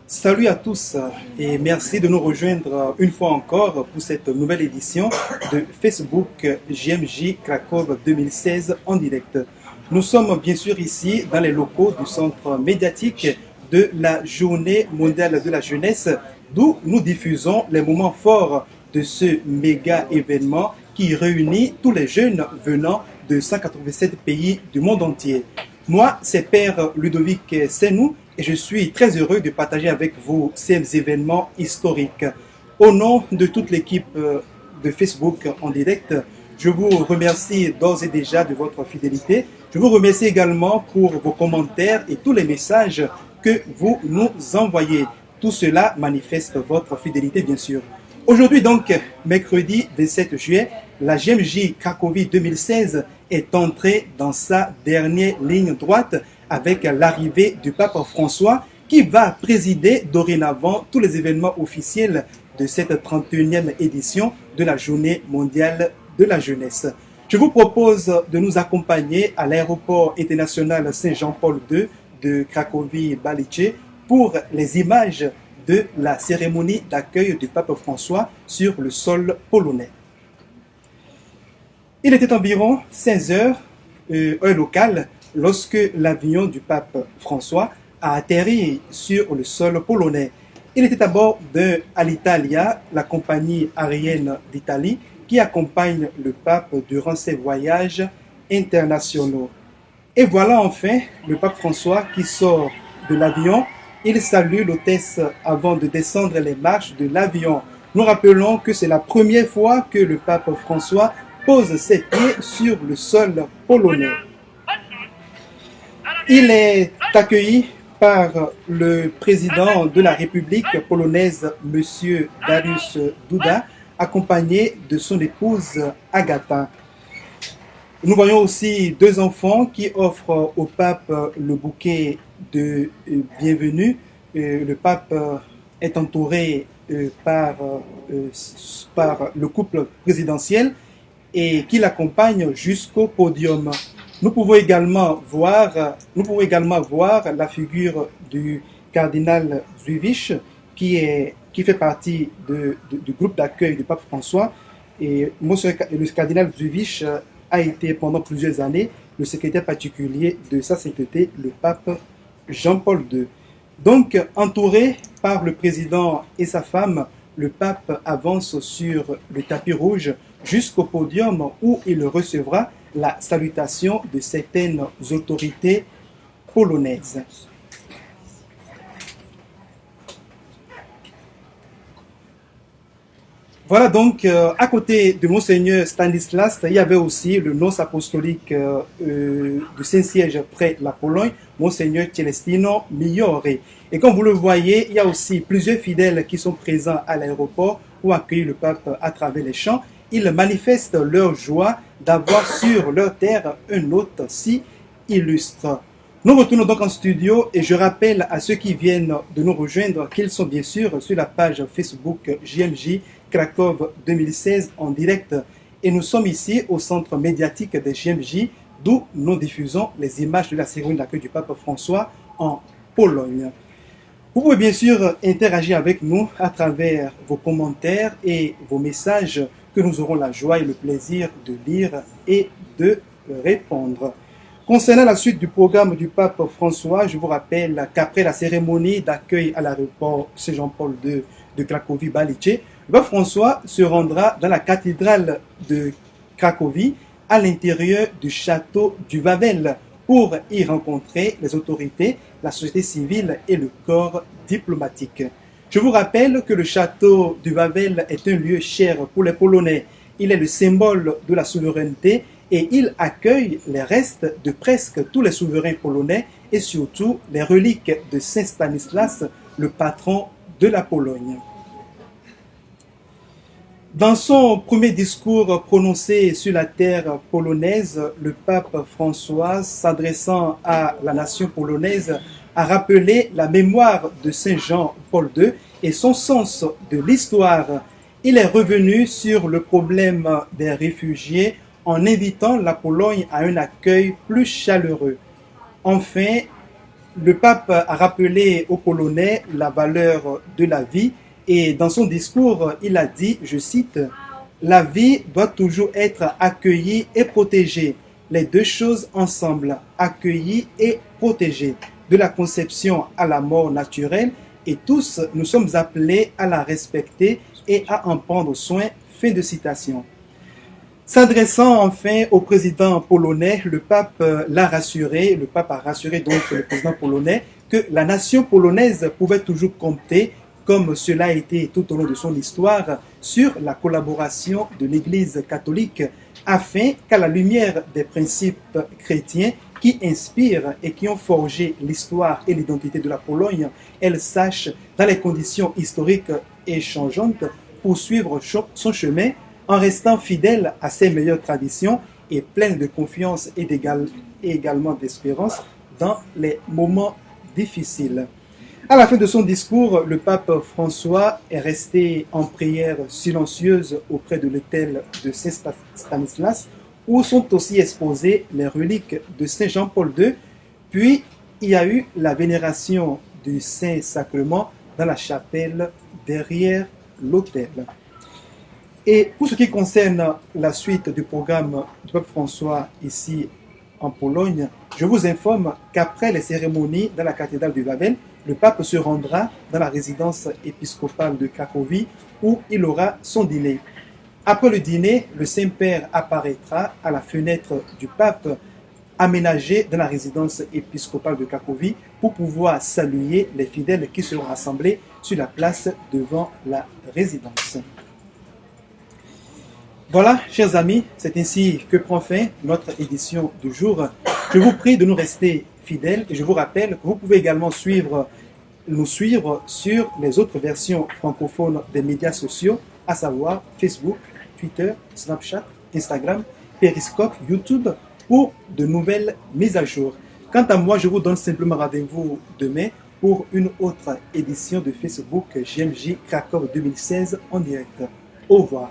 Salut à tous et merci de nous rejoindre une fois encore pour cette nouvelle édition de Facebook JMJ Krakow 2016 en direct. Nous sommes bien sûr ici dans les locaux du centre médiatique de la Journée mondiale de la jeunesse, d'où nous diffusons les moments forts de ce méga événement qui réunit tous les jeunes venant de 187 pays du monde entier. Moi, c'est Père Ludovic Senou et je suis très heureux de partager avec vous ces événements historiques. Au nom de toute l'équipe de Facebook en direct, je vous remercie d'ores et déjà de votre fidélité. Je vous remercie également pour vos commentaires et tous les messages que vous nous envoyez. Tout cela manifeste votre fidélité, bien sûr. Aujourd'hui donc, mercredi 27 juillet, la JMJ Cracovie 2016 est entrée dans sa dernière ligne droite avec l'arrivée du pape François qui va présider dorénavant tous les événements officiels de cette 31e édition de la Journée mondiale de la jeunesse. Je vous propose de nous accompagner à l'aéroport international Saint-Jean-Paul II de Cracovie-Balice pour les images de la cérémonie d'accueil du pape François sur le sol polonais. Il était environ 16 heures, heure locale, lorsque l'avion du pape François a atterri sur le sol polonais. Il était à bord de Alitalia, la compagnie aérienne d'Italie, qui accompagne le pape durant ses voyages internationaux. Et voilà enfin le pape François qui sort de l'avion. Il salue l'hôtesse avant de descendre les marches de l'avion. Nous rappelons que c'est la première fois que le pape François pose ses pieds sur le sol polonais. Il est accueilli par le président de la République polonaise, M. Dariusz Duda, accompagné de son épouse Agata. Nous voyons aussi deux enfants qui offrent au pape le bouquet de bienvenue. Le pape est entouré par le couple présidentiel et qui l'accompagne jusqu'au podium. Nous pouvons également voir la figure du cardinal Zuivich qui fait partie du groupe d'accueil du pape François. Et le cardinal Zuivich a été pendant plusieurs années le secrétaire particulier de sa sainteté, le pape Jean-Paul II. Donc, entouré par le président et sa femme, le pape avance sur le tapis rouge jusqu'au podium où il recevra la salutation de certaines autorités polonaises. Voilà donc, à côté de Monseigneur Stanislas, il y avait aussi le nonce apostolique du Saint-Siège près la Pologne, Monseigneur Celestino Migliore. Et comme vous le voyez, il y a aussi plusieurs fidèles qui sont présents à l'aéroport pour accueillir le pape à travers les chants. Ils manifestent leur joie d'avoir sur leur terre un hôte si illustre. Nous retournons donc en studio et je rappelle à ceux qui viennent de nous rejoindre qu'ils sont bien sûr sur la page Facebook JMJ Krakow 2016 en direct. Et nous sommes ici au centre médiatique de JMJ, d'où nous diffusons les images de la cérémonie d'accueil du pape François en Pologne. Vous pouvez bien sûr interagir avec nous à travers vos commentaires et vos messages que nous aurons la joie et le plaisir de lire et de répondre. Concernant la suite du programme du pape François, je vous rappelle qu'après la cérémonie d'accueil à l'aéroport Saint-Jean-Paul II de Cracovie-Balice, le pape François se rendra dans la cathédrale de Cracovie à l'intérieur du château du Wawel pour y rencontrer les autorités, la société civile et le corps diplomatique. Je vous rappelle que le château du Wawel est un lieu cher pour les Polonais. Il est le symbole de la souveraineté et il accueille les restes de presque tous les souverains polonais et surtout les reliques de Saint Stanislas, le patron de la Pologne. Dans son premier discours prononcé sur la terre polonaise, le pape François, s'adressant à la nation polonaise, a rappelé la mémoire de Saint Jean-Paul II et son sens de l'histoire. Il est revenu sur le problème des réfugiés en invitant la Pologne à un accueil plus chaleureux. Enfin, Le pape a rappelé aux Polonais la valeur de la vie et dans son discours, il a dit, je cite, la vie doit toujours être accueillie et protégée. Les deux choses ensemble, accueillie et protégée, de la conception à la mort naturelle, et tous nous sommes appelés à la respecter et à en prendre soin. Fin de citation. S'adressant enfin au président polonais, le pape l'a rassuré, le pape a rassuré donc le président polonais que la nation polonaise pouvait toujours compter, comme cela a été tout au long de son histoire, sur la collaboration de l'Église catholique afin qu'à la lumière des principes chrétiens qui inspirent et qui ont forgé l'histoire et l'identité de la Pologne, elle sache, dans les conditions historiques et changeantes, poursuivre son chemin en restant fidèle à ses meilleures traditions et pleine de confiance et également d'espérance dans les moments difficiles. À la fin de son discours, le pape François est resté en prière silencieuse auprès de l'autel de Saint Stanislas, où sont aussi exposées les reliques de Saint Jean-Paul II. Puis, il y a eu la vénération du Saint-Sacrement dans la chapelle derrière l'autel. Et pour ce qui concerne la suite du programme du pape François ici en Pologne, je vous informe qu'après les cérémonies dans la cathédrale de Wawel, le pape se rendra dans la résidence épiscopale de Cracovie où il aura son dîner. Après le dîner, le Saint-Père apparaîtra à la fenêtre du pape aménagée dans la résidence épiscopale de Cracovie pour pouvoir saluer les fidèles qui seront rassemblés sur la place devant la résidence. Voilà, chers amis, c'est ainsi que prend fin notre édition du jour. Je vous prie de nous rester fidèles et je vous rappelle que vous pouvez également nous suivre sur les autres versions francophones des médias sociaux, à savoir Facebook, Twitter, Snapchat, Instagram, Periscope, YouTube, pour de nouvelles mises à jour. Quant à moi, je vous donne simplement rendez-vous demain pour une autre édition de Facebook JMJ Krakow 2016 en direct. Au revoir.